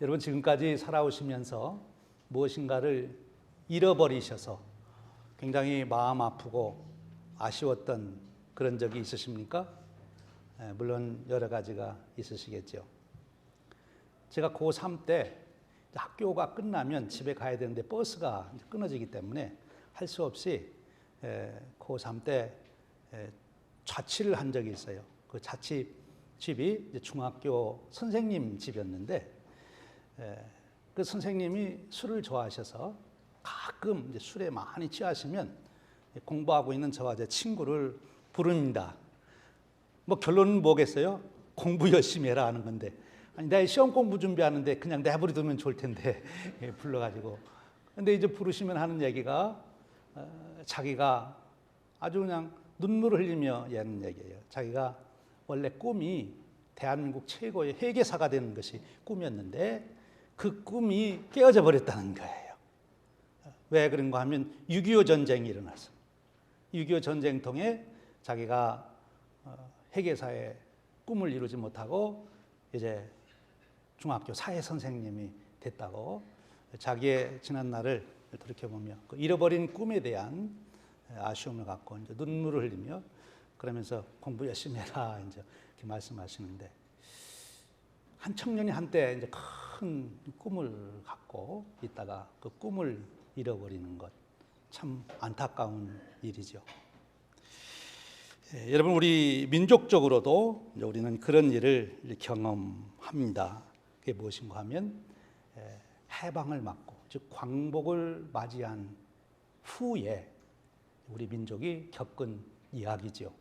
여러분 지금까지 살아오시면서 무엇인가를 잃어버리셔서 굉장히 마음 아프고 아쉬웠던 그런 적이 있으십니까? 물론 여러 가지가 있으시겠죠. 제가 고3 때 학교가 끝나면 집에 가야 되는데 버스가 끊어지기 때문에 할 수 없이 고3 때 자취를 한 적이 있어요. 그 자취집이 중학교 선생님 집이었는데 그 선생님이 술을 좋아하셔서 가끔 이제 술에 많이 취하시면 공부하고 있는 저와 제 친구를 부릅니다. 뭐 결론은 뭐겠어요? 공부 열심히 해라 하는 건데, 아니 내 시험 공부 준비하는데 그냥 내버려두면 좋을 텐데 불러가지고. 근데 이제 부르시면 하는 얘기가 자기가 아주 그냥 눈물을 흘리며 하는 얘기예요. 자기가 원래 꿈이 대한민국 최고의 회계사가 되는 것이 꿈이었는데 그 꿈이 깨어져 버렸다는 거예요. 왜 그런가 하면 6.25 전쟁이 일어나서 6.25 전쟁 통해 자기가 회계사의 꿈을 이루지 못하고 이제 중학교 사회 선생님이 됐다고 자기의 지난 날을 돌이켜보며 그 잃어버린 꿈에 대한 아쉬움을 갖고 이제 눈물을 흘리며 그러면서 공부 열심히 해라 이제 이렇게 말씀하시는데, 한 청년이 한때 이제 큰 꿈을 갖고 있다가 그 꿈을 잃어버리는 것 참 안타까운 일이죠. 여러분 우리 민족적으로도 우리는 그런 일을 경험합니다. 그게 무엇인가 하면 해방을 맞고 즉 광복을 맞이한 후에 우리 민족이 겪은 이야기죠.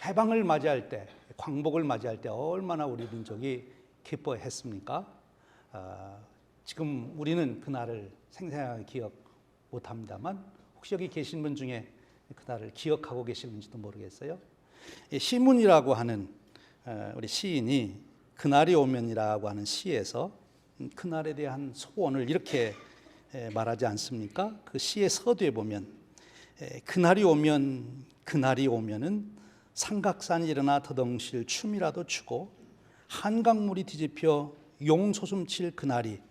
해방을 맞이할 때, 광복을 맞이할 때 얼마나 우리 민족이 기뻐했습니까? 지금 우리는 그날을 생생하게 기억 못합니다만 혹시 여기 계신 분 중에 그날을 기억하고 계시는지도 모르겠어요. 시문이라고 하는 우리 시인이 그날이 오면이라고 하는 시에서 그날에 대한 소원을 이렇게 말하지 않습니까? 그 시의 서두에 보면 그날이 오면은 삼각산이 일어나 더덩실 춤이라도 추고 한강물이 뒤집혀 용소숨칠 그날이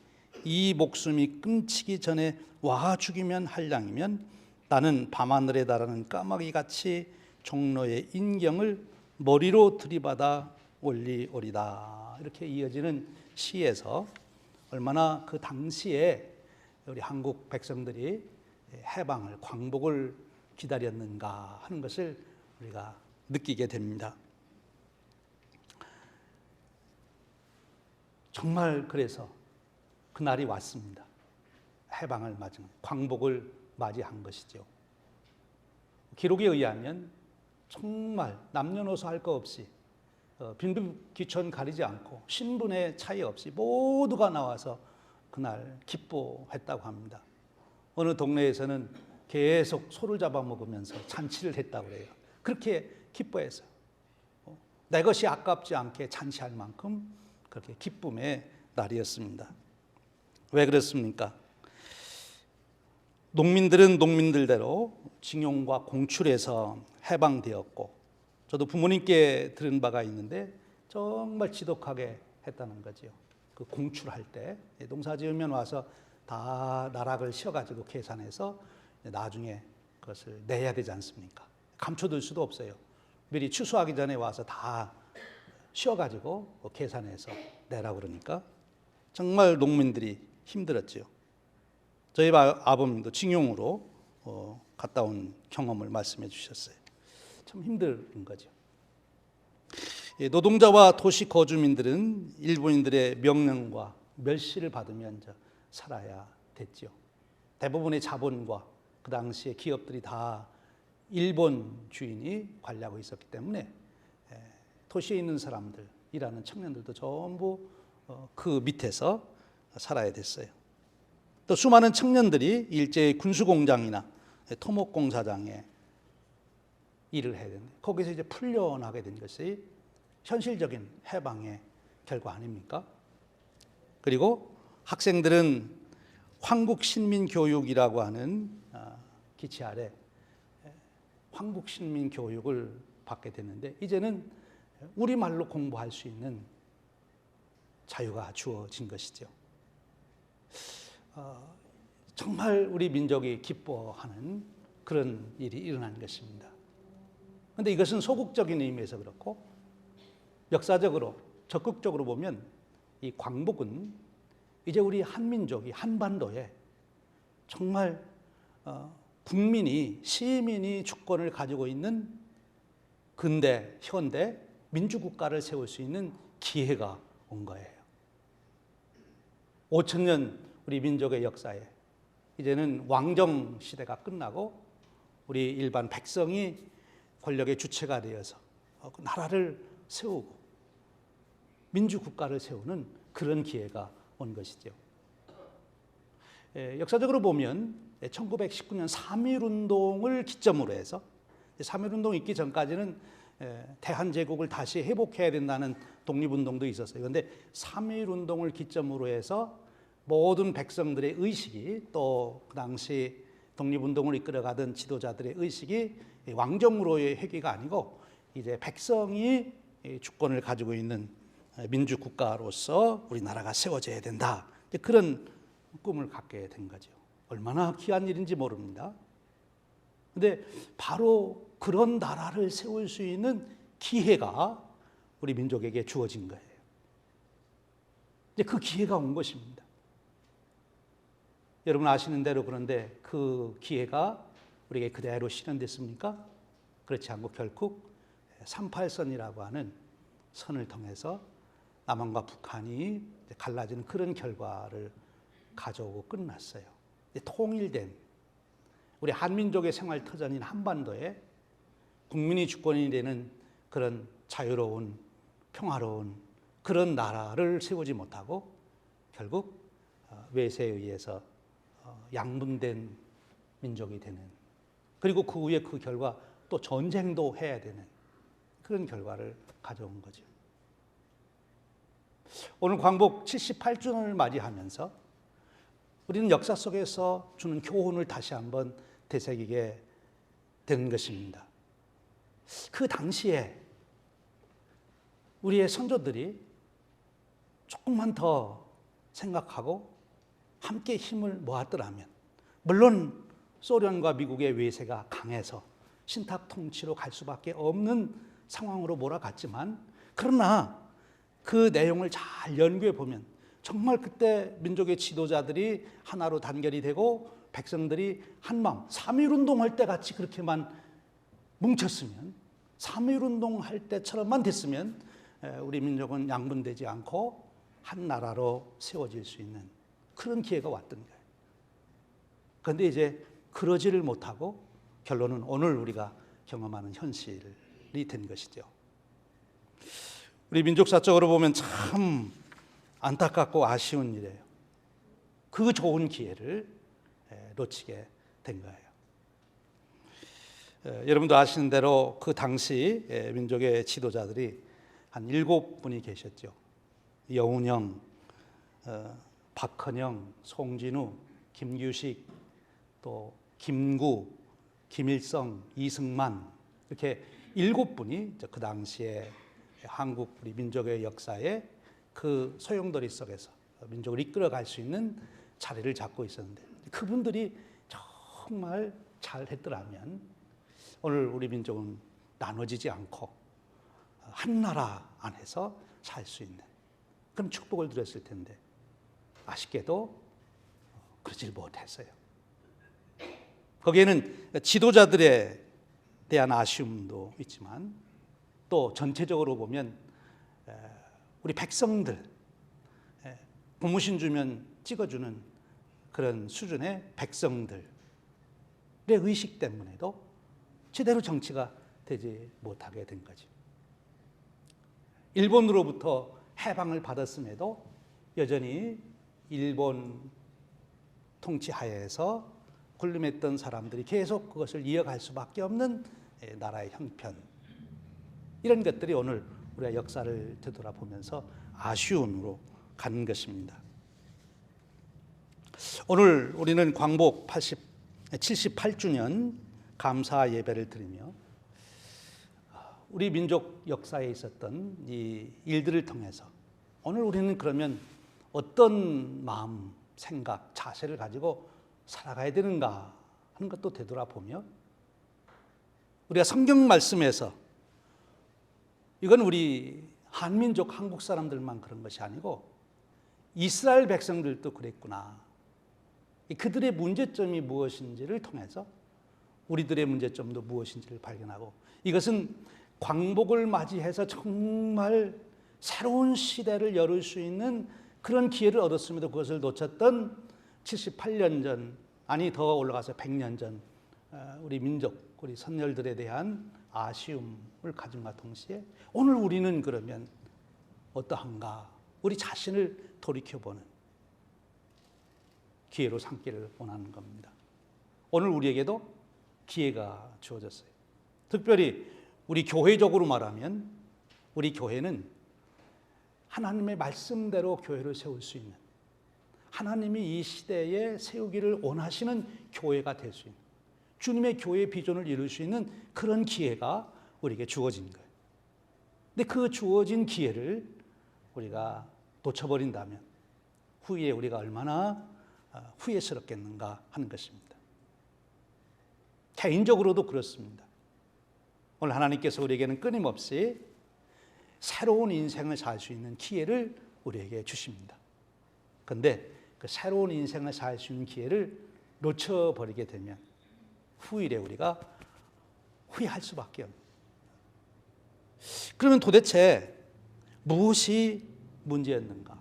이 목숨이 끊치기 전에 와 죽이면 한량이면 나는 밤하늘에 달하는 까마귀같이 종로의 인경을 머리로 들이받아 올리오리다. 이렇게 이어지는 시에서 얼마나 그 당시에 우리 한국 백성들이 해방을, 광복을 기다렸는가 하는 것을 우리가 느끼게 됩니다. 정말 그래서 그날이 왔습니다. 해방을 맞은, 광복을 맞이한 것이죠. 기록에 의하면 정말 남녀노소 할 거 없이 빈부귀천 가리지 않고 신분의 차이 없이 모두가 나와서 그날 기뻐했다고 합니다. 어느 동네에서는 계속 소를 잡아먹으면서 잔치를 했다고 해요. 그렇게 기뻐했어요. 내 것이 아깝지 않게 잔치할 만큼 그렇게 기쁨의 날이었습니다. 왜 그렇습니까? 농민들은 농민들대로 징용과 공출에서 해방되었고, 저도 부모님께 들은 바가 있는데 정말 지독하게 했다는 거죠. 그 공출할 때 농사 지으면 와서 다 나락을 씌워가지고 계산해서 나중에 그것을 내야 되지 않습니까? 감춰둘 수도 없어요. 미리 추수하기 전에 와서 다 씌워가지고 계산해서 내라고 그러니까 정말 농민들이 힘들었죠. 저희 아버님도 징용으로 갔다 온 경험을 말씀해 주셨어요. 참 힘든 거죠. 노동자와 도시 거주민들은 일본인들의 명령과 멸시를 받으면서 살아야 됐죠. 대부분의 자본과 그 당시에 기업들이 다 일본 주인이 관리하고 있었기 때문에 도시에 있는 사람들, 일하는 청년들도 전부 그 밑에서 살아야 됐어요. 또 수많은 청년들이 일제히 군수공장이나 토목공사장에 일을 해야 되는데 거기서 이제 풀려나게 된 것이 현실적인 해방의 결과 아닙니까? 그리고 학생들은 황국신민교육이라고 하는 기치 아래 황국신민교육을 받게 됐는데 이제는 우리말로 공부할 수 있는 자유가 주어진 것이죠. 정말 우리 민족이 기뻐하는 그런 일이 일어난 것입니다. 그런데 이것은 소극적인 의미에서 그렇고 역사적으로 적극적으로 보면 이 광복은 이제 우리 한민족이 한반도에 정말 국민이 시민이 주권을 가지고 있는 근대 현대 민주국가를 세울 수 있는 기회가 온 거예요. 5,000년 우리 민족의 역사에 이제는 왕정 시대가 끝나고 우리 일반 백성이 권력의 주체가 되어서 나라를 세우고 민주국가를 세우는 그런 기회가 온 것이죠. 역사적으로 보면 1919년 3.1운동을 기점으로 해서 3.1운동 있기 전까지는 대한제국을 다시 회복해야 된다는 독립운동도 있었어요. 그런데 3.1운동을 기점으로 해서 모든 백성들의 의식이 또 그 당시 독립운동을 이끌어가던 지도자들의 의식이 왕정으로의 회귀가 아니고 이제 백성이 주권을 가지고 있는 민주국가로서 우리나라가 세워져야 된다. 그런 꿈을 갖게 된 거죠. 얼마나 귀한 일인지 모릅니다. 그런데 바로 그런 나라를 세울 수 있는 기회가 우리 민족에게 주어진 거예요. 이제 그 기회가 온 것입니다. 여러분 아시는 대로 그런데 그 기회가 우리에게 그대로 실현됐습니까? 그렇지 않고 결국 38선이라고 하는 선을 통해서 남한과 북한이 갈라지는 그런 결과를 가져오고 끝났어요. 통일된 우리 한민족의 생활 터전인 한반도에 국민이 주권이 되는 그런 자유로운 평화로운 그런 나라를 세우지 못하고 결국 외세에 의해서 양분된 민족이 되는, 그리고 그 후에 그 결과 또 전쟁도 해야 되는 그런 결과를 가져온 거죠. 오늘 광복 78주년을 맞이하면서 우리는 역사 속에서 주는 교훈을 다시 한번 되새기게 되는 것입니다. 그 당시에 우리의 선조들이 조금만 더 생각하고 함께 힘을 모았더라면, 물론 소련과 미국의 외세가 강해서 신탁 통치로 갈 수밖에 없는 상황으로 몰아갔지만, 그러나 그 내용을 잘 연구해 보면 정말 그때 민족의 지도자들이 하나로 단결이 되고 백성들이 한마음, 3.1운동 할 때 같이 그렇게만 뭉쳤으면, 3.1운동 할 때처럼만 됐으면 우리 민족은 양분되지 않고 한 나라로 세워질 수 있는 그런 기회가 왔던 거예요. 그런데 이제 그러지를 못하고 결론은 오늘 우리가 경험하는 현실이 된 것이죠. 우리 민족사적으로 보면 참 안타깝고 아쉬운 일이에요. 그 좋은 기회를 놓치게 된 거예요. 여러분도 아시는 대로 그 당시 민족의 지도자들이 한 7분이 계셨죠. 여운형, 박헌영, 송진우, 김규식, 또 김구, 김일성, 이승만, 이렇게 7분이 그 당시에 한국 우리 민족의 역사에 그 소용돌이 속에서 민족을 이끌어갈 수 있는 자리를 잡고 있었는데, 그분들이 정말 잘했더라면 오늘 우리 민족은 나눠지지 않고 한 나라 안에서 살 수 있는 그런 축복을 누렸을 텐데, 아쉽게도 그러질 못했어요. 거기에는 지도자들에 대한 아쉬움도 있지만 또 전체적으로 보면 우리 백성들, 고무신 주면 찍어주는 그런 수준의 백성들의 의식 때문에도 제대로 정치가 되지 못하게 된 거죠. 일본으로부터 해방을 받았음에도 여전히 일본 통치 하에서 군림했던 사람들이 계속 그것을 이어갈 수밖에 없는 나라의 형편, 이런 것들이 오늘 우리가 역사를 되돌아보면서 아쉬움으로 간 것입니다. 오늘 우리는 광복 78주년 감사 예배를 드리며 우리 민족 역사에 있었던 이 일들을 통해서 오늘 우리는 그러면 어떤 마음, 생각, 자세를 가지고 살아가야 되는가 하는 것도 되돌아보며 우리가 성경 말씀에서 이건 우리 한민족 한국 사람들만 그런 것이 아니고 이스라엘 백성들도 그랬구나. 그들의 문제점이 무엇인지를 통해서 우리들의 문제점도 무엇인지를 발견하고 이것은 광복을 맞이해서 정말 새로운 시대를 열을 수 있는 그런 기회를 얻었음에도 그것을 놓쳤던 78년 전, 아니 더 올라가서 100년 전 우리 민족, 우리 선열들에 대한 아쉬움을 가짐과 동시에 오늘 우리는 그러면 어떠한가 우리 자신을 돌이켜보는 기회로 삼기를 원하는 겁니다. 오늘 우리에게도 기회가 주어졌어요. 특별히 우리 교회적으로 말하면 우리 교회는 하나님의 말씀대로 교회를 세울 수 있는, 하나님이 이 시대에 세우기를 원하시는 교회가 될 수 있는, 주님의 교회의 비전을 이룰 수 있는 그런 기회가 우리에게 주어진 거예요. 근데 그 주어진 기회를 우리가 놓쳐버린다면 후에 우리가 얼마나 후회스럽겠는가 하는 것입니다. 개인적으로도 그렇습니다. 오늘 하나님께서 우리에게는 끊임없이 새로운 인생을 살 수 있는 기회를 우리에게 주십니다. 그런데 그 새로운 인생을 살 수 있는 기회를 놓쳐버리게 되면 후일에 우리가 후회할 수밖에 없습니다. 그러면 도대체 무엇이 문제였는가?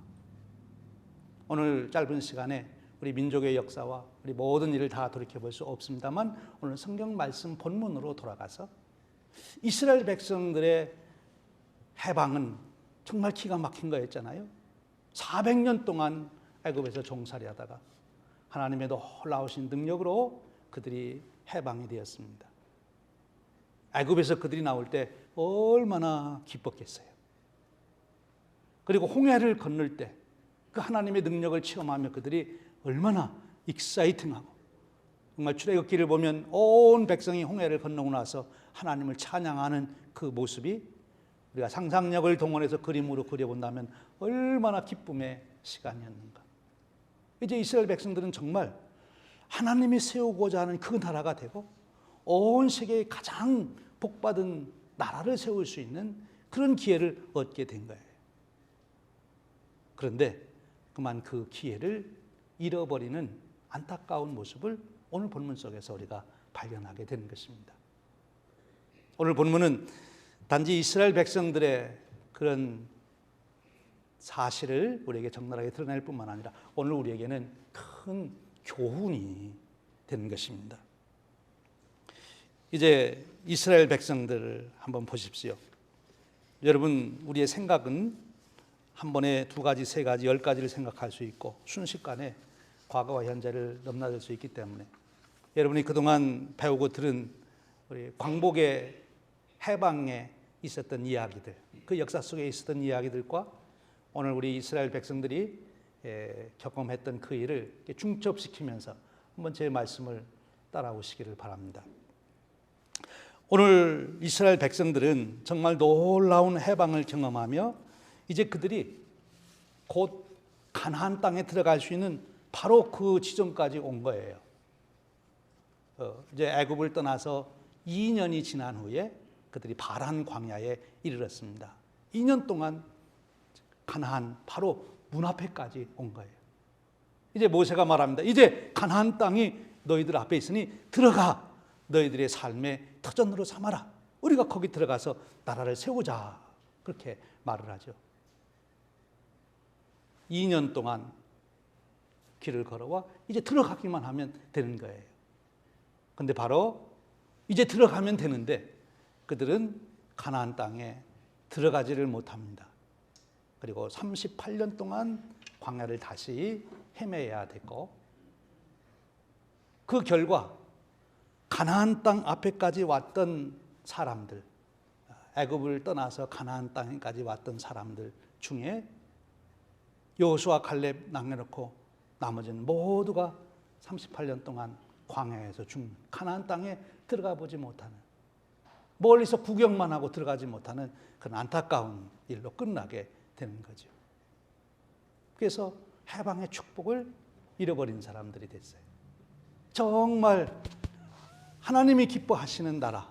오늘 짧은 시간에 우리 민족의 역사와 우리 모든 일을 다 돌이켜볼 수 없습니다만 오늘 성경 말씀 본문으로 돌아가서 이스라엘 백성들의 해방은 정말 기가 막힌 거였잖아요. 400년 동안 애굽에서 종살이하다가 하나님의 놀라우신 능력으로 그들이 해방이 되었습니다. 애굽에서 그들이 나올 때 얼마나 기뻤겠어요. 그리고 홍해를 건널 때 그 하나님의 능력을 체험하며 그들이 얼마나 익사이팅하고 정말 출애굽기를 보면 온 백성이 홍해를 건너고 나서 하나님을 찬양하는 그 모습이 우리가 상상력을 동원해서 그림으로 그려본다면 얼마나 기쁨의 시간이었는가. 이제 이스라엘 백성들은 정말 하나님이 세우고자 하는 그 나라가 되고 온 세계의 가장 복받은 나라를 세울 수 있는 그런 기회를 얻게 된 거예요. 그런데 그만 그 기회를 잃어버리는 안타까운 모습을 오늘 본문 속에서 우리가 발견하게 되는 것입니다. 오늘 본문은 단지 이스라엘 백성들의 그런 사실을 우리에게 적나라하게 드러낼 뿐만 아니라 오늘 우리에게는 큰 교훈이 되는 것입니다. 이제 이스라엘 백성들을 한번 보십시오. 여러분, 우리의 생각은 한 번에 2가지, 3가지, 10가지를 생각할 수 있고 순식간에 과거와 현재를 넘나들 수 있기 때문에 여러분이 그동안 배우고 들은 우리 광복의 해방에 있었던 이야기들, 그 역사 속에 있었던 이야기들과 오늘 우리 이스라엘 백성들이 경험했던 그 일을 중첩시키면서 한번 제 말씀을 따라오시기를 바랍니다. 오늘 이스라엘 백성들은 정말 놀라운 해방을 경험하며 이제 그들이 곧 가나안 땅에 들어갈 수 있는 바로 그 지점까지 온 거예요. 이제 애굽을 떠나서 2년이 지난 후에 그들이 바란 광야에 이르렀습니다. 2년 동안 가나안 바로 문 앞에까지 온 거예요. 이제 모세가 말합니다. 이제 가나안 땅이 너희들 앞에 있으니 들어가 너희들의 삶의 터전으로 삼아라. 우리가 거기 들어가서 나라를 세우자. 그렇게 말을 하죠. 2년 동안 길을 걸어와 이제 들어가기만 하면 되는 거예요. 근데 바로 이제 들어가면 되는데 그들은 가나안 땅에 들어가지를 못합니다. 그리고 38년 동안 광야를 다시 헤매야 됐고 그 결과 가나안 땅 앞에까지 왔던 사람들, 애굽을 떠나서 가나안 땅에까지 왔던 사람들 중에 여호수아 갈렙 남겨놓고 나머지는 모두가 38년 동안 광야에서 죽는, 가나안 땅에 들어가 보지 못하는, 멀리서 구경만 하고 들어가지 못하는 그런 안타까운 일로 끝나게 되는 거죠. 그래서 해방의 축복을 잃어버린 사람들이 됐어요. 정말 하나님이 기뻐하시는 나라,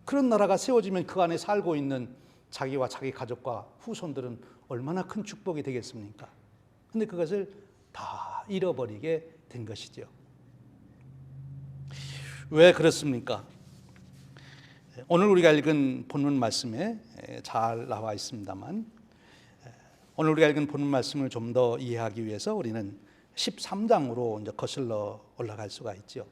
그런 나라가 세워지면 그 안에 살고 있는 자기와 자기 가족과 후손들은 얼마나 큰 축복이 되겠습니까? 근데 그것을 다 잃어버리게 된 것이죠. 왜 그렇습니까? 오늘 우리가 읽은 본문 말씀에 잘 나와 있습니다만, 오늘 우리가 읽은 본문 말씀을 좀 더 이해하기 위해서 우리는 13장으로 이제 거슬러 올라갈 수가 있죠.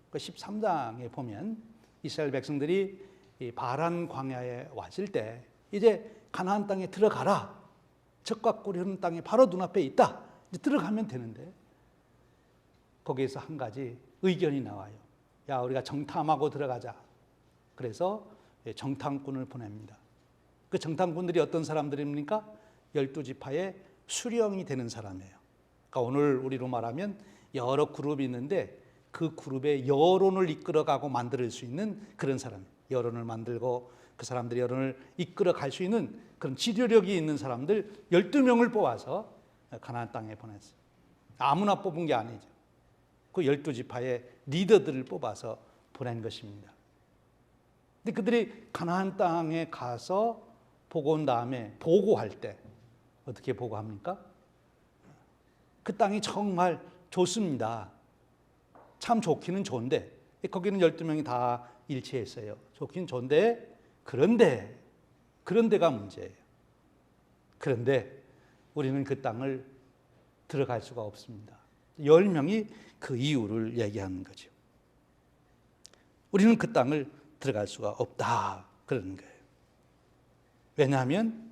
그 13장에 보면 이스라엘 백성들이 이 바란 광야에 왔을 때 이제 가나안 땅에 들어가라. 적과 꿀이 흐르는 땅이 바로 눈앞에 있다. 이제 들어가면 되는데 거기에서 한 가지 의견이 나와요. 야, 우리가 정탐하고 들어가자. 그래서 정탐꾼을 보냅니다. 그 정탐꾼들이 어떤 사람들입니까? 12지파의 수령이 되는 사람이에요. 그러니까 오늘 우리로 말하면 여러 그룹이 있는데 그 그룹의 여론을 이끌어가고 만들 수 있는 그런 사람, 여론을 만들고 그 사람들이 여론을 이끌어 갈 수 있는 그런 지도력이 있는 사람들 12명을 뽑아서 가나안 땅에 보냈어요. 아무나 뽑은 게 아니죠. 그 12지파의 리더들을 뽑아서 보낸 것입니다. 근데 그들이 가나안 땅에 가서 보고 온 다음에 보고할 때 어떻게 보고합니까? 그 땅이 정말 좋습니다. 참 좋기는 좋은데, 거기는 12명이 다 일치했어요. 좋긴 좋은데, 그런데가 문제예요. 그런데 우리는 그 땅을 들어갈 수가 없습니다. 10명이 그 이유를 얘기하는 거죠. 우리는 그 땅을 들어갈 수가 없다, 그러는 거예요. 왜냐하면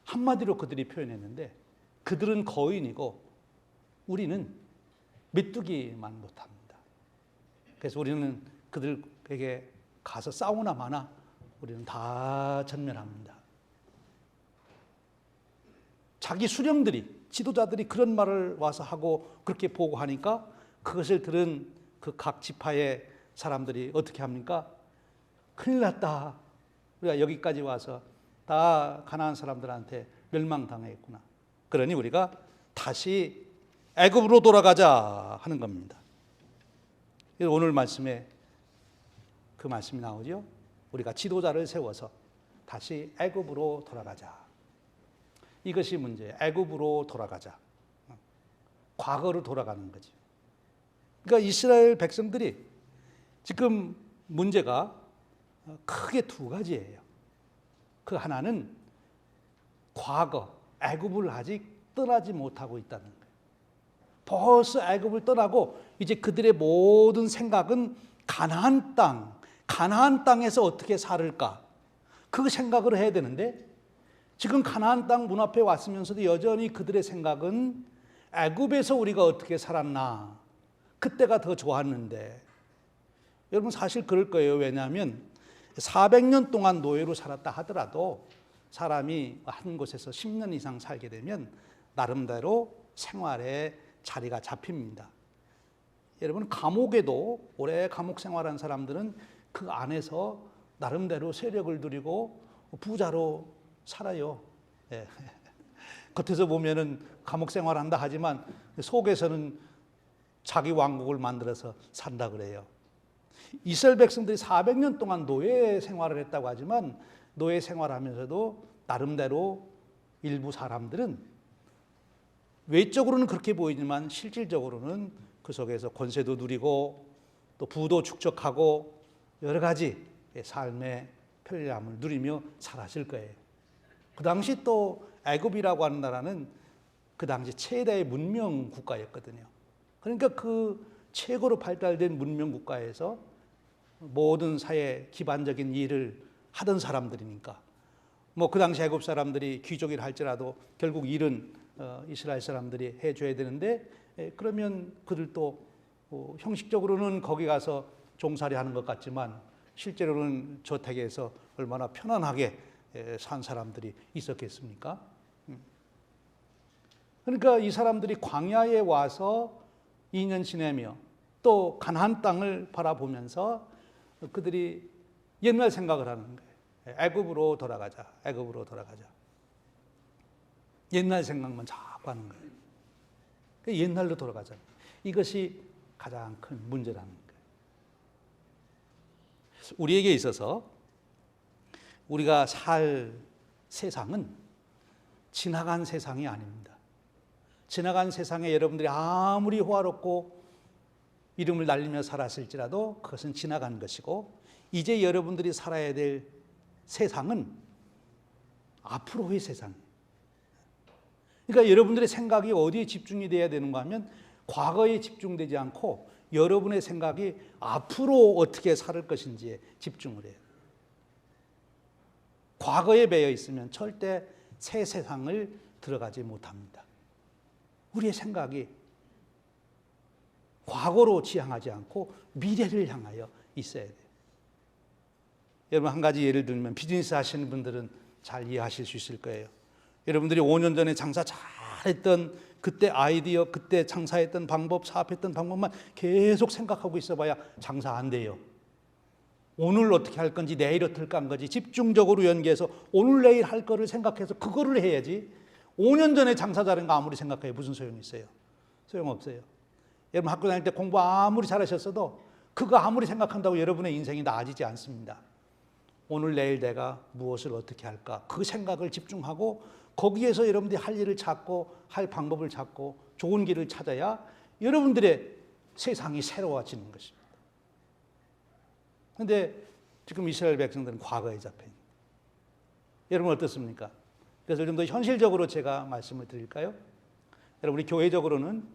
한마디로 그들이 표현했는데 그들은 거인이고 우리는 메뚜기만 못합니다. 그래서 우리는 그들에게 가서 싸우나 마나 우리는 다 전멸합니다. 자기 수령들이, 지도자들이 그런 말을 와서 하고 그렇게 보고하니까 그것을 들은 그 각 지파의 사람들이 어떻게 합니까? 큰일 났다. 우리가 여기까지 와서 다 가나안 사람들한테 멸망당했구나. 그러니 우리가 다시 애굽으로 돌아가자 하는 겁니다. 오늘 말씀에 그 말씀이 나오죠. 우리가 지도자를 세워서 다시 애굽으로 돌아가자. 이것이 문제예요. 애굽으로 돌아가자. 과거로 돌아가는 거죠. 그러니까 이스라엘 백성들이 지금 문제가 크게 두 가지예요. 그 하나는 과거 애굽을 아직 떠나지 못하고 있다는 거예요. 벌써 애굽을 떠나고 이제 그들의 모든 생각은 가나안 땅에서 어떻게 살을까? 그 생각을 해야 되는데 지금 가나안 땅 문 앞에 왔으면서도 여전히 그들의 생각은 애굽에서 우리가 어떻게 살았나? 그때가 더 좋았는데. 여러분 사실 그럴 거예요. 왜냐하면 400년 동안 노예로 살았다 하더라도 사람이 한 곳에서 10년 이상 살게 되면 나름대로 생활에 자리가 잡힙니다. 여러분 감옥에도 오래 감옥 생활한 사람들은 그 안에서 나름대로 세력을 누리고 부자로 살아요. 예. 겉에서 보면은 감옥 생활한다 하지만 속에서는 자기 왕국을 만들어서 산다 그래요. 이스라엘 백성들이 400년 동안 노예 생활을 했다고 하지만 노예 생활하면서도 나름대로 일부 사람들은 외적으로는 그렇게 보이지만 실질적으로는 그 속에서 권세도 누리고 또 부도 축적하고 여러 가지 삶의 편리함을 누리며 살았을 거예요. 그 당시 또 애굽이라고 하는 나라는 그 당시 최대의 문명 국가였거든요. 그러니까 그 최고로 발달된 문명 국가에서 모든 사회 기반적인 일을 하던 사람들이니까 뭐 그 당시 애굽 사람들이 귀족이라 할지라도 결국 일은 이스라엘 사람들이 해줘야 되는데 그러면 그들도 형식적으로는 거기 가서 종살이 하는 것 같지만 실제로는 저택에서 얼마나 편안하게 산 사람들이 있었겠습니까? 그러니까 이 사람들이 광야에 와서 2년 지내며 또 가나안 땅을 바라보면서 그들이 옛날 생각을 하는 거예요. 애굽으로 돌아가자. 애굽으로 돌아가자. 옛날 생각만 자꾸 하는 거예요. 옛날로 돌아가잖아요. 이것이 가장 큰 문제라는 거예요. 우리에게 있어서 우리가 살 세상은 지나간 세상이 아닙니다. 지나간 세상에 여러분들이 아무리 호화롭고 이름을 날리며 살았을지라도 그것은 지나간 것이고, 이제 여러분들이 살아야 될 세상은 앞으로의 세상이에요. 그러니까 여러분들의 생각이 어디에 집중이 돼야 되는가 하면 과거에 집중되지 않고 여러분의 생각이 앞으로 어떻게 살 것인지에 집중을 해요. 과거에 매여 있으면 절대 새 세상을 들어가지 못합니다. 우리의 생각이 과거로 지향하지 않고 미래를 향하여 있어야 돼요. 여러분, 한 가지 예를 들면 비즈니스 하시는 분들은 잘 이해하실 수 있을 거예요. 여러분들이 5년 전에 장사 잘했던 그때 아이디어, 그때 장사했던 방법, 사업했던 방법만 계속 생각하고 있어봐야 장사 안 돼요. 오늘 어떻게 할 건지, 내일 어떻게 할 건지 집중적으로 연계해서 오늘 내일 할 거를 생각해서 그거를 해야지. 5년 전에 장사 잘한 거 아무리 생각해요. 무슨 소용이 있어요? 소용없어요. 여러분, 학교 다닐 때 공부 아무리 잘하셨어도 그거 아무리 생각한다고 여러분의 인생이 나아지지 않습니다. 오늘 내일 내가 무엇을 어떻게 할까, 그 생각을 집중하고 거기에서 여러분들이 할 일을 찾고 할 방법을 찾고 좋은 길을 찾아야 여러분들의 세상이 새로워지는 것입니다. 그런데 지금 이스라엘 백성들은 과거에 잡혀 있습니다. 여러분 어떻습니까? 그래서 좀 더 현실적으로 제가 말씀을 드릴까요? 여러분, 우리 교회적으로는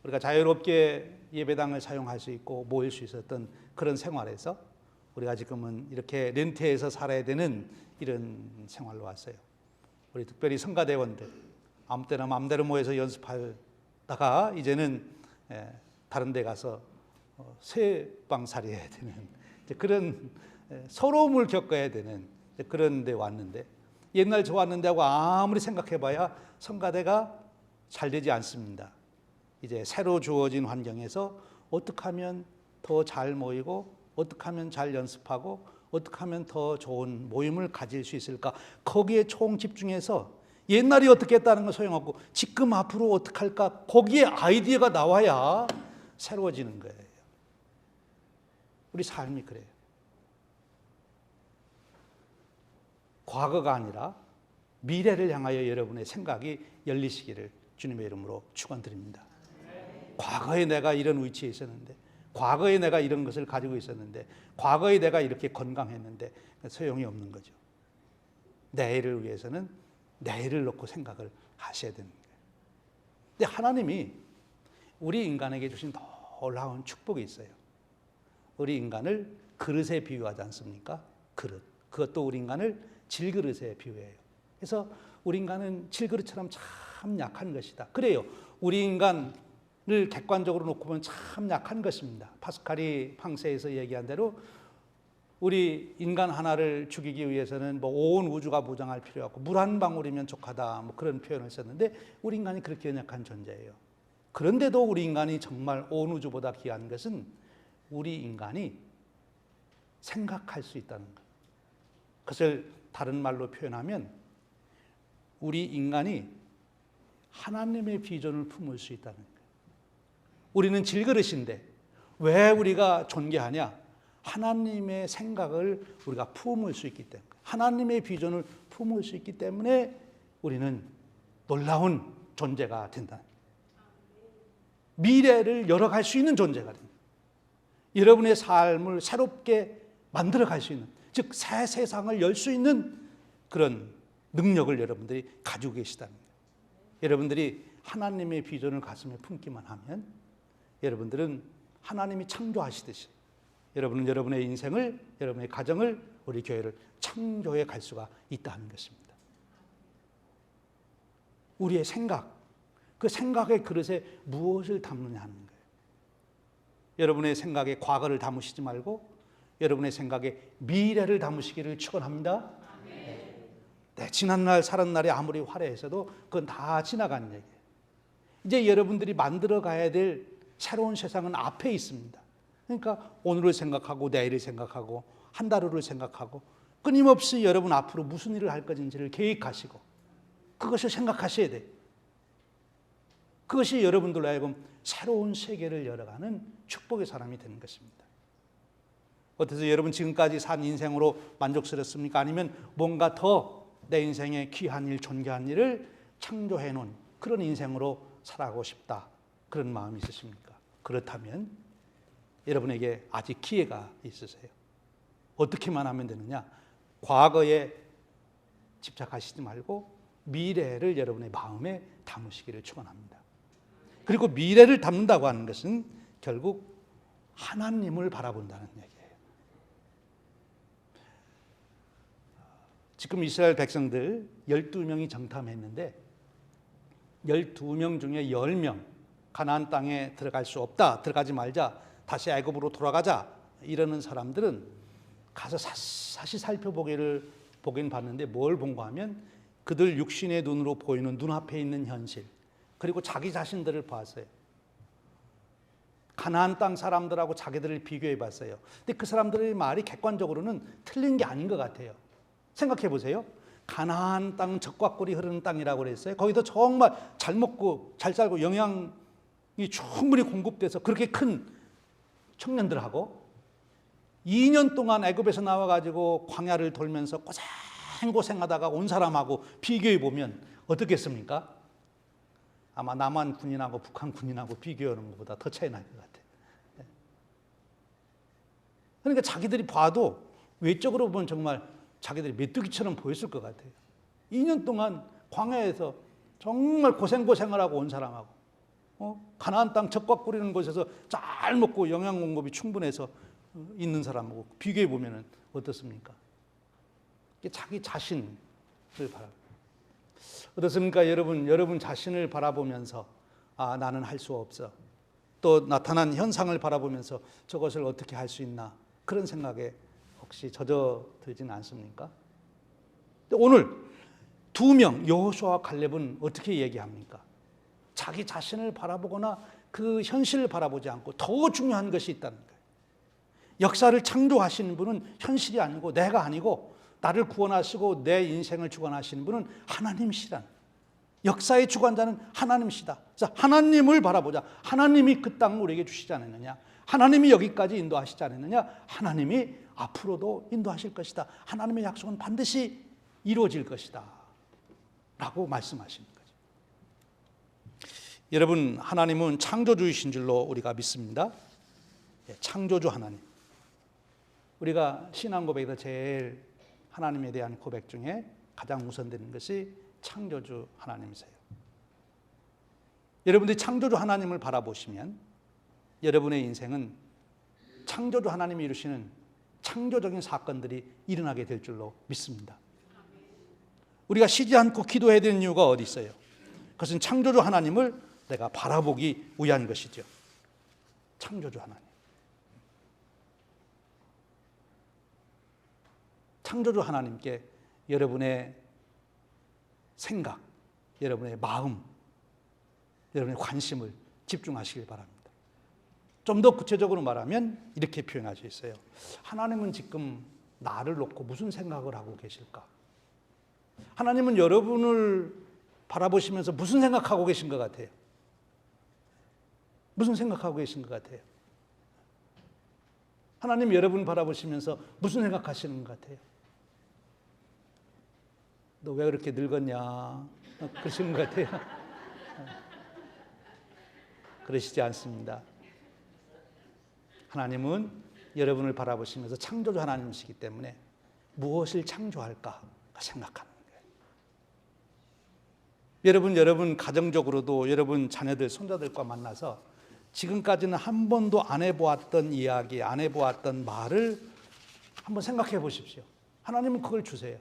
우리가 자유롭게 예배당을 사용할 수 있고 모일 수 있었던 그런 생활에서 우리가 지금은 이렇게 렌트해서 살아야 되는 이런 생활로 왔어요. 우리 특별히 성가대원들 아무 때나 마음대로 모여서 연습하다가 이제는 다른 데 가서 쇠방살이 해야 되는 그런 서러움을 겪어야 되는 그런 데 왔는데, 옛날 좋았는데 하고 아무리 생각해봐야 성가대가 잘 되지 않습니다. 이제 새로 주어진 환경에서 어떻게 하면 더 잘 모이고 어떻게 하면 잘 연습하고 어떻게 하면 더 좋은 모임을 가질 수 있을까, 거기에 총 집중해서 옛날이 어떻게 했다는 건 소용없고 지금 앞으로 어떻게 할까, 거기에 아이디어가 나와야 새로워지는 거예요. 우리 삶이 그래요. 과거가 아니라 미래를 향하여 여러분의 생각이 열리시기를 주님의 이름으로 축원드립니다. 과거에 내가 이런 위치에 있었는데, 과거에 내가 이런 것을 가지고 있었는데, 과거에 내가 이렇게 건강했는데 소용이 없는 거죠. 내일을 위해서는 내일을 놓고 생각을 하셔야 되는 거예요. 근데 하나님이 우리 인간에게 주신 놀라운 축복이 있어요. 우리 인간을 그릇에 비유하지 않습니까? 그릇. 그것도 우리 인간을 질그릇에 비유해요. 그래서 우리 인간은 질그릇처럼 참 약한 것이다. 그래요. 우리 인간을 객관적으로 놓고 보면 참 약한 것입니다. 파스칼이 팡세에서 얘기한 대로 우리 인간 하나를 죽이기 위해서는 온 우주가 무장할 필요 없고 물 한 방울이면 족하다, 그런 표현을 썼는데 우리 인간이 그렇게 연약한 존재예요. 그런데도 우리 인간이 정말 온 우주보다 귀한 것은 우리 인간이 생각할 수 있다는 것. 그것을 다른 말로 표현하면 우리 인간이 하나님의 비전을 품을 수 있다는 거예요. 우리는 질그릇인데 왜 우리가 존귀하냐? 하나님의 생각을 우리가 품을 수 있기 때문에, 하나님의 비전을 품을 수 있기 때문에 우리는 놀라운 존재가 된다. 미래를 열어갈 수 있는 존재가 됩니다. 여러분의 삶을 새롭게 만들어갈 수 있는, 즉 새 세상을 열 수 있는 그런 능력을 여러분들이 가지고 계시다는 거예요. 여러분들이 하나님의 비전을 가슴에 품기만 하면 여러분들은 하나님이 창조하시듯이 여러분은 여러분의 인생을, 여러분의 가정을, 우리 교회를 창조해 갈 수가 있다는 것입니다. 우리의 생각, 그 생각의 그릇에 무엇을 담느냐 하는 거예요. 여러분의 생각에 과거를 담으시지 말고 여러분의 생각에 미래를 담으시기를 축원합니다. 네, 지난날 살은 날이 아무리 화려해서도 그건 다 지나간 얘기예요. 이제 여러분들이 만들어 가야 될 새로운 세상은 앞에 있습니다. 그러니까 오늘을 생각하고 내일을 생각하고 한 달 후를 생각하고 끊임없이 여러분 앞으로 무슨 일을 할 것인지를 계획하시고 그것을 생각하셔야 돼요. 그것이 여러분들로 하여금 새로운 세계를 열어가는 축복의 사람이 되는 것입니다. 어때서 여러분 지금까지 산 인생으로 만족스럽습니까? 아니면 뭔가 더 내 인생에 귀한 일, 존귀한 일을 창조해 놓은 그런 인생으로 살아가고 싶다, 그런 마음이 있으십니까? 그렇다면 여러분에게 아직 기회가 있으세요. 어떻게만 하면 되느냐? 과거에 집착하시지 말고 미래를 여러분의 마음에 담으시기를 축원합니다. 그리고 미래를 담는다고 하는 것은 결국 하나님을 바라본다는 얘기예요. 지금 이스라엘 백성들 12명이 정탐했는데 12명 중에 10명 가나안 땅에 들어갈 수 없다, 들어가지 말자, 다시 애굽으로 돌아가자 이러는 사람들은 가서 사시 살펴보기를 보긴 봤는데 뭘 본 거 하면 그들 육신의 눈으로 보이는 눈앞에 있는 현실, 그리고 자기 자신들을 봤어요. 가나안 땅 사람들하고 자기들을 비교해 봤어요. 근데 그 사람들의 말이 객관적으로는 틀린 게 아닌 것 같아요. 생각해 보세요. 가나안 땅 젖과 꿀이 흐르는 땅이라고 그랬어요. 거기서 정말 잘 먹고 잘 살고 영양이 충분히 공급돼서 그렇게 큰 청년들하고 2년 동안 애굽에서 나와가지고 광야를 돌면서 고생하다가 온 사람하고 비교해 보면 어떻겠습니까? 아마 남한 군인하고 북한 군인하고 비교하는 것보다 더 차이 날 것 같아요. 그러니까 자기들이 봐도 외적으로 보면 정말 자기들이 메뚜기처럼 보였을 것 같아요. 2년 동안 광야에서 정말 고생을 하고 온 사람하고 가나안 땅 젖과 꿀이는 곳에서 잘 먹고 영양 공급이 충분해서 있는 사람하고 비교해 보면 어떻습니까? 자기 자신을 바라봅니다. 어떻습니까? 여러분 자신을 바라보면서 나는 할 수 없어. 또 나타난 현상을 바라보면서 저것을 어떻게 할 수 있나, 그런 생각에 혹시 젖어들지는 않습니까? 오늘 2명 여호수아와 갈렙은 어떻게 얘기합니까? 자기 자신을 바라보거나 그 현실을 바라보지 않고 더 중요한 것이 있다는 거예요. 역사를 창조하시는 분은 현실이 아니고 내가 아니고 나를 구원하시고 내 인생을 주관하시는 분은 하나님이시라는, 역사의 주관자는 하나님이시다. 그래서 하나님을 바라보자. 하나님이 그 땅을 우리에게 주시지 않았느냐? 하나님이 여기까지 인도하시지 않았느냐? 하나님이 앞으로도 인도하실 것이다. 하나님의 약속은 반드시 이루어질 것이다 라고 말씀하시는 거죠. 여러분, 하나님은 창조주이신 줄로 우리가 믿습니다. 창조주 하나님. 우리가 신앙 고백에서 제일 하나님에 대한 고백 중에 가장 우선되는 것이 창조주 하나님이세요. 여러분들이 창조주 하나님을 바라보시면 여러분의 인생은 창조주 하나님이 이루시는 창조적인 사건들이 일어나게 될 줄로 믿습니다. 우리가 쉬지 않고 기도해야 되는 이유가 어디 있어요? 그것은 창조주 하나님을 내가 바라보기 위한 것이죠. 창조주 하나님. 창조주 하나님께 여러분의 생각, 여러분의 마음, 여러분의 관심을 집중하시길 바랍니다. 좀 더 구체적으로 말하면 이렇게 표현할 수 있어요. 하나님은 지금 나를 놓고 무슨 생각을 하고 계실까? 하나님은 여러분을 바라보시면서 무슨 생각하고 계신 것 같아요? 무슨 생각하고 계신 것 같아요? 하나님 여러분 바라보시면서 무슨 생각하시는 것 같아요? 너 왜 그렇게 늙었냐? 그러시는 것 같아요? 그러시지 않습니다. 하나님은 여러분을 바라보시면서 창조주 하나님이시기 때문에 무엇을 창조할까 생각하는 거예요. 여러분 가정적으로도 여러분 자녀들, 손자들과 만나서 지금까지는 한 번도 안 해보았던 이야기, 안 해보았던 말을 한번 생각해 보십시오. 하나님은 그걸 주세요.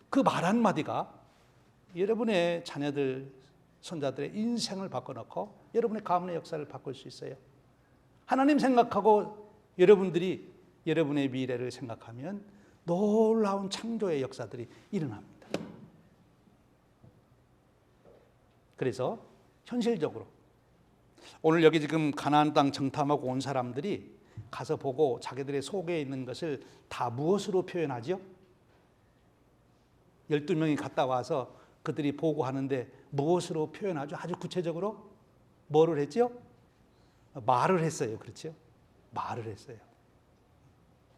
그 말 한마디가 여러분의 자녀들, 손자들의 인생을 바꿔놓고 여러분의 가문의 역사를 바꿀 수 있어요. 하나님 생각하고 여러분들이 여러분의 미래를 생각하면 놀라운 창조의 역사들이 일어납니다. 그래서 현실적으로 오늘 여기 지금 가나안 땅 정탐하고 온 사람들이 가서 보고 자기들의 속에 있는 것을 다 무엇으로 표현하죠? 12명이 갔다 와서 그들이 보고하는데 무엇으로 표현하죠? 아주 구체적으로 뭐를 했죠? 말을 했어요. 그렇죠? 말을 했어요.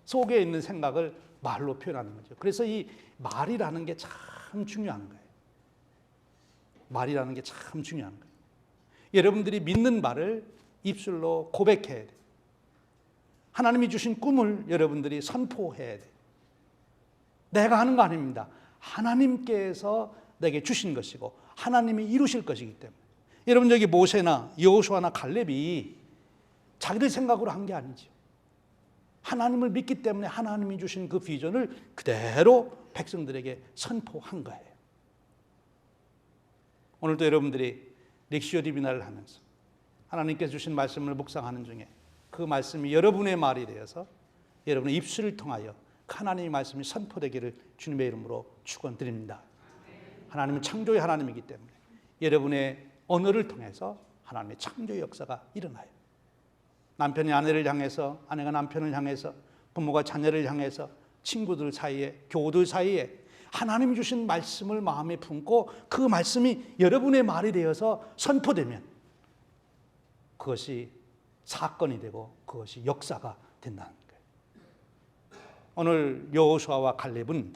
속에 있는 생각을 말로 표현하는 거죠. 그래서 이 말이라는 게 참 중요한 거예요. 말이라는 게 참 중요한 거예요. 여러분들이 믿는 말을 입술로 고백해야 돼요. 하나님이 주신 꿈을 여러분들이 선포해야 돼요. 내가 하는 거 아닙니다. 하나님께서 내게 주신 것이고 하나님이 이루실 것이기 때문에. 여러분, 여기 모세나 여호수아나 갈렙이 자기들 생각으로 한 게 아니죠. 하나님을 믿기 때문에 하나님이 주신 그 비전을 그대로 백성들에게 선포한 거예요. 오늘도 여러분들이 렉시오 디비나를 하면서 하나님께서 주신 말씀을 묵상하는 중에 그 말씀이 여러분의 말이 되어서 여러분의 입술을 통하여 하나님의 말씀이 선포되기를 주님의 이름으로 축원드립니다. 하나님은 창조의 하나님이기 때문에 여러분의 언어를 통해서 하나님의 창조의 역사가 일어나요. 남편이 아내를 향해서, 아내가 남편을 향해서, 부모가 자녀를 향해서, 친구들 사이에, 교우들 사이에 하나님이 주신 말씀을 마음에 품고 그 말씀이 여러분의 말이 되어서 선포되면 그것이 사건이 되고 그것이 역사가 된다는 거예요. 오늘 여호수아와 갈렙은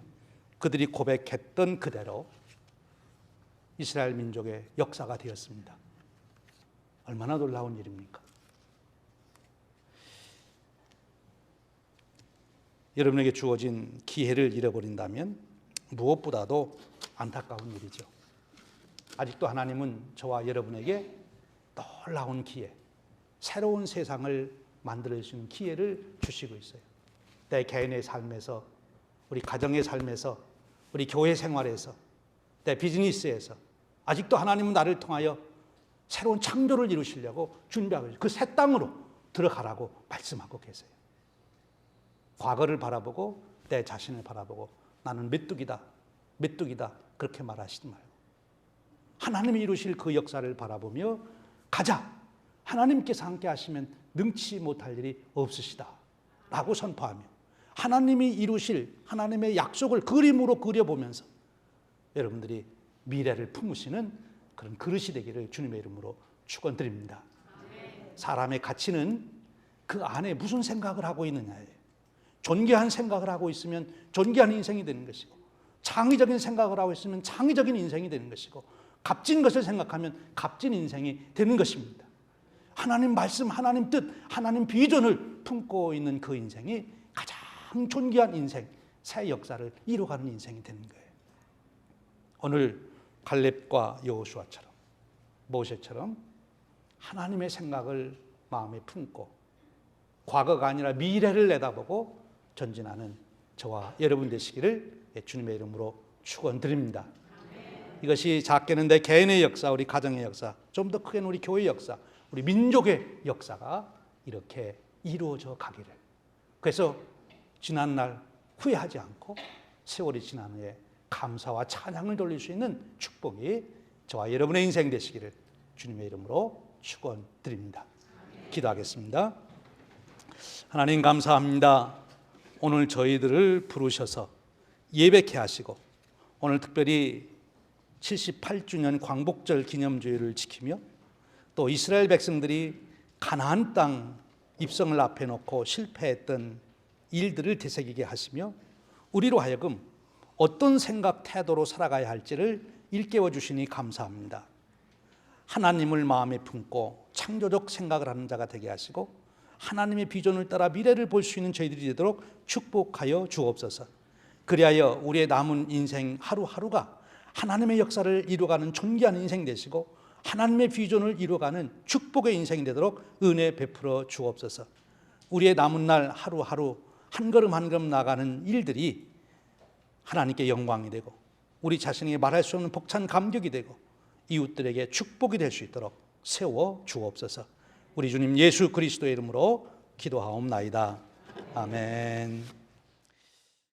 그들이 고백했던 그대로 이스라엘 민족의 역사가 되었습니다. 얼마나 놀라운 일입니까? 여러분에게 주어진 기회를 잃어버린다면 무엇보다도 안타까운 일이죠. 아직도 하나님은 저와 여러분에게 놀라운 기회, 새로운 세상을 만들어주시는 기회를 주시고 있어요. 내 개인의 삶에서, 우리 가정의 삶에서, 우리 교회 생활에서, 내 비즈니스에서 아직도 하나님은 나를 통하여 새로운 창조를 이루시려고 준비하고 있어요. 그 새 땅으로 들어가라고 말씀하고 계세요. 과거를 바라보고 내 자신을 바라보고 나는 메뚜기다, 메뚜기다 그렇게 말하시지 말고 하나님이 이루실 그 역사를 바라보며 가자. 하나님께서 함께 하시면 능치 못할 일이 없으시다 라고 선포하며 하나님이 이루실 하나님의 약속을 그림으로 그려보면서 여러분들이 미래를 품으시는 그런 그릇이 되기를 주님의 이름으로 축원드립니다. 사람의 가치는 그 안에 무슨 생각을 하고 있느냐예요. 존귀한 생각을 하고 있으면 존귀한 인생이 되는 것이고 창의적인 생각을 하고 있으면 창의적인 인생이 되는 것이고 값진 것을 생각하면 값진 인생이 되는 것입니다. 하나님 말씀, 하나님 뜻, 하나님 비전을 품고 있는 그 인생이 가장 존귀한 인생, 새 역사를 이루어가는 인생이 되는 거예요. 오늘 갈렙과 여호수아처럼 모세처럼 하나님의 생각을 마음에 품고 과거가 아니라 미래를 내다보고 전진하는 저와 여러분 되시기를 주님의 이름으로 축원드립니다. 이것이 작게는 내 개인의 역사, 우리 가정의 역사, 좀 더 크게는 우리 교회의 역사, 우리 민족의 역사가 이렇게 이루어져 가기를. 그래서 지난 날 후회하지 않고 세월이 지난 후에 감사와 찬양을 돌릴 수 있는 축복이 저와 여러분의 인생 되시기를 주님의 이름으로 축원드립니다. 기도하겠습니다. 하나님 감사합니다. 오늘 저희들을 부르셔서 예배케 하시고 오늘 특별히 78주년 광복절 기념주일을 지키며 또 이스라엘 백성들이 가나안 땅 입성을 앞에 놓고 실패했던 일들을 되새기게 하시며 우리로 하여금 어떤 생각 태도로 살아가야 할지를 일깨워 주시니 감사합니다. 하나님을 마음에 품고 창조적 생각을 하는 자가 되게 하시고 하나님의 비전을 따라 미래를 볼 수 있는 저희들이 되도록 축복하여 주옵소서. 그리하여 우리의 남은 인생 하루하루가 하나님의 역사를 이루어가는 존귀한 인생 되시고 하나님의 비전을 이루어가는 축복의 인생이 되도록 은혜 베풀어 주옵소서. 우리의 남은 날 하루하루 한 걸음 한 걸음 나가는 일들이 하나님께 영광이 되고 우리 자신에게 말할 수 없는 벅찬 감격이 되고 이웃들에게 축복이 될 수 있도록 세워 주옵소서. 우리 주님 예수 그리스도의 이름으로 기도하옵나이다. 아멘.